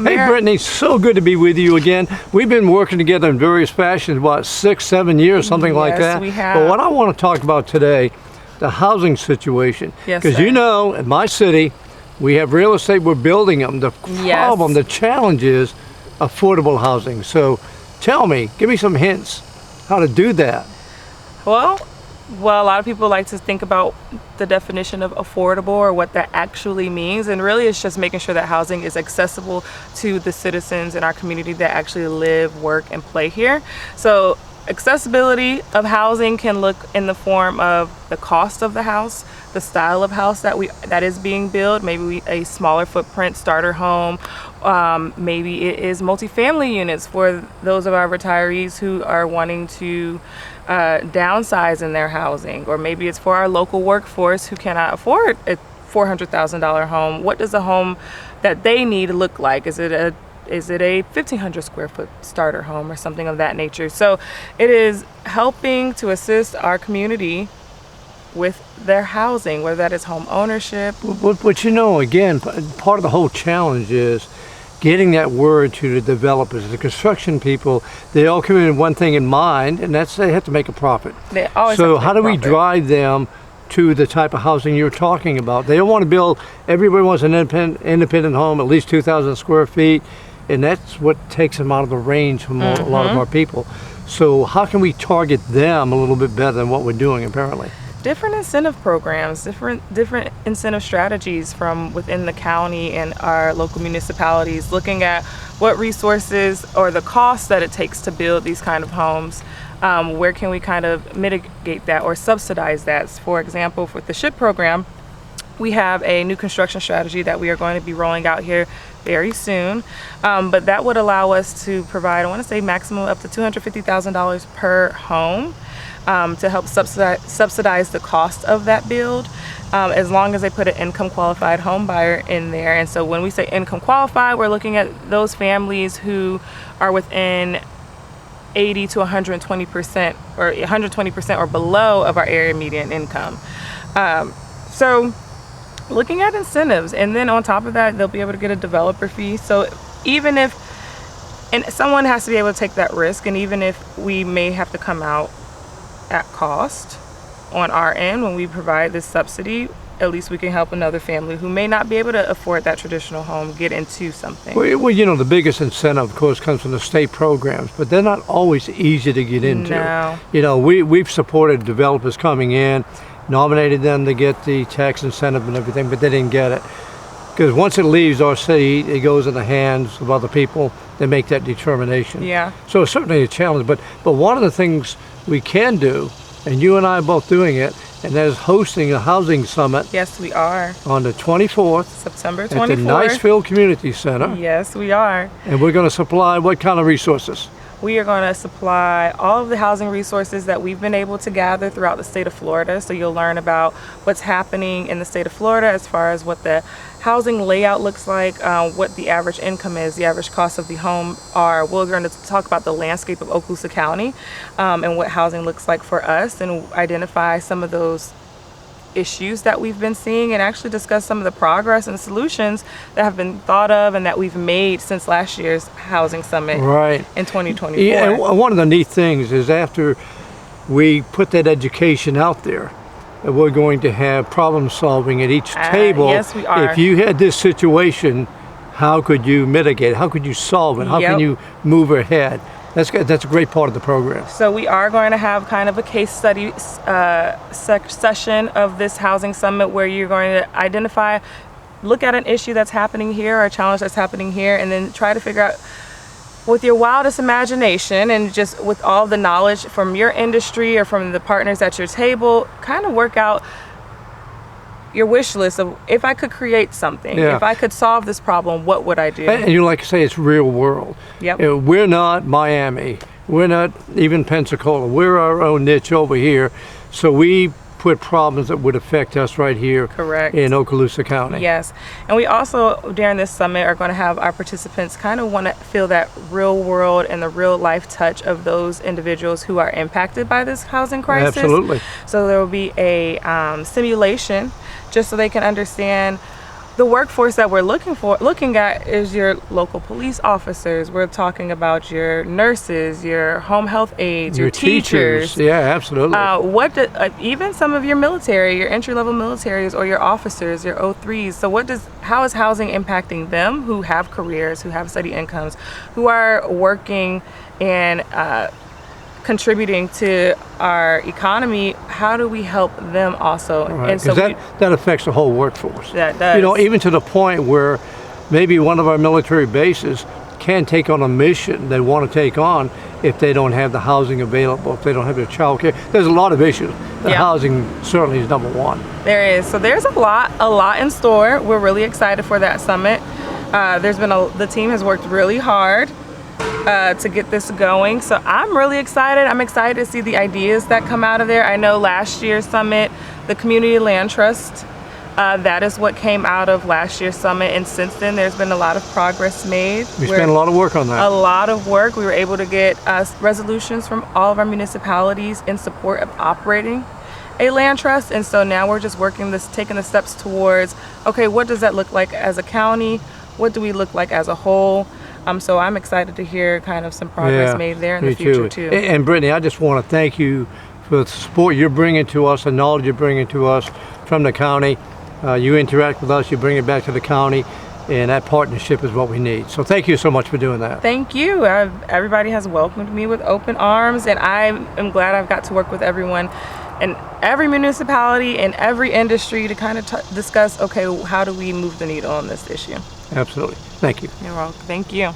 Hey, Brittnee, so good to be with you again. We've been working together in various fashions, what, 6, 7 years, something like that? Yes, we have. But what I want to talk about today, the housing situation. Yes, because you know, in my city, we have real estate, we're building them. The problem, the challenge is affordable housing. So tell me, give me some hints how to do that. Well, a lot of people like to think about the definition of affordable or what that actually means, and really it's just making sure that housing is accessible to the citizens in our community that actually live, work, and play here. So accessibility of housing can look in the form of the cost of the house, the style of house that is being built, maybe a smaller footprint starter home, maybe it is multifamily units for those of our retirees who are wanting to downsize in their housing, or maybe it's for our local workforce who cannot afford a $400,000 home. What does a home that they need look like? Is it a 1,500 square foot starter home or something of that nature? So it is helping to assist our community with their housing, whether that is home ownership. But you know, again, part of the whole challenge is getting that word to the developers, the construction people. They all come in with one thing in mind, and that's they have to make a profit. They always so have to make how do a we profit. drive them to the type of housing you're talking about? They don't want to build, everybody wants an independent home, at least 2,000 square feet, and that's what takes them out of the range from a lot of our people. So how can we target them a little bit better than what we're doing apparently? Different incentive programs, different incentive strategies from within the county and our local municipalities, looking at what resources or the cost that it takes to build these kind of homes. Where can we kind of mitigate that or subsidize that? For example, with the SHIP program, we have a new construction strategy that we are going to be rolling out here very soon. But that would allow us to provide, I want to say maximum up to $250,000 per home. To help subsidize the cost of that build, as long as they put an income qualified home buyer in there. And so when we say income qualified, we're looking at those families who are within 80 to 120% or 120% or below of our area median income. So looking at incentives, and then on top of that, they'll be able to get a developer fee. So even if, and someone has to be able to take that risk, and even if we may have to come out at cost on our end when we provide this subsidy, at least we can help another family who may not be able to afford that traditional home get into something. Well, you know, the biggest incentive, of course, comes from the state programs, but they're not always easy to get into. No. You know, we've supported developers coming in, nominated them to get the tax incentive and everything, but they didn't get it. Because once it leaves our city, it goes in the hands of other people that make that determination. Yeah. So it's certainly a challenge, but one of the things we can do, and you and I are both doing it, and that is hosting a housing summit. Yes, we are. On the 24th. September 24th. At the Niceville Community Center. Yes, we are. And we're going to supply what kind of resources? We are going to supply all of the housing resources that we've been able to gather throughout the state of Florida. So you'll learn about what's happening in the state of Florida as far as what the housing layout looks like, what the average income is, the average cost of the home are. We're going to talk about the landscape of Okaloosa County and what housing looks like for us, and identify some of those issues that we've been seeing, and actually discuss some of the progress and solutions that have been thought of and that we've made since last year's housing summit in 2024. Yeah, and one of the neat things is after we put that education out there, we're going to have problem solving at each table. Yes, we are. If you had this situation, how could you mitigate it? How could you solve it? How can you move ahead? That's a great part of the program. So we are going to have kind of a case study session of this housing summit, where you're going to identify, look at an issue that's happening here or a challenge that's happening here, and then try to figure out with your wildest imagination and just with all the knowledge from your industry or from the partners at your table, kind of work out your wish list of, if I could create something, if I could solve this problem, what would I do? And you like to say, it's real world. Yep. You know, we're not Miami. We're not even Pensacola. We're our own niche over here. So we put problems that would affect us right here in Okaloosa County. Yes. And we also, during this summit, are going to have our participants kind of want to feel that real world and the real life touch of those individuals who are impacted by this housing crisis. Absolutely. So there will be a simulation just so they can understand the workforce that we're looking at is your local police officers. We're talking about your nurses, your home health aides, your teachers. Yeah, absolutely. Even some of your military, your entry-level militaries, or your officers, your O3s. So how is housing impacting them who have careers, who have steady incomes, who are working and contributing to our economy? How do we help them also? Right, And so that affects the whole workforce. That does. You know, even to the point where maybe one of our military bases can take on a mission they want to take on if they don't have the housing available, if they don't have their child care. There's a lot of issues. The housing certainly is number one. There is. So there's a lot in store. We're really excited for that summit. The team has worked really hard to get this going. So I'm really excited. I'm excited to see the ideas that come out of there. I know last year's summit, the Community Land Trust, that is what came out of last year's summit. And since then, there's been a lot of progress made. We spent a lot of work on that. A lot of work. We were able to get resolutions from all of our municipalities in support of operating a land trust. And so now we're just taking the steps towards, okay, what does that look like as a county? What do we look like as a whole? So I'm excited to hear kind of some progress made there in the future too. And Brittnee, I just want to thank you for the support you're bringing to us, the knowledge you're bringing to us from the county. You interact with us, you bring it back to the county, and that partnership is what we need. So thank you so much for doing that. Thank you. Everybody has welcomed me with open arms, and I am glad I've got to work with everyone in every municipality and every industry to kind of discuss, okay, how do we move the needle on this issue? Absolutely. Thank you. You're welcome. Thank you.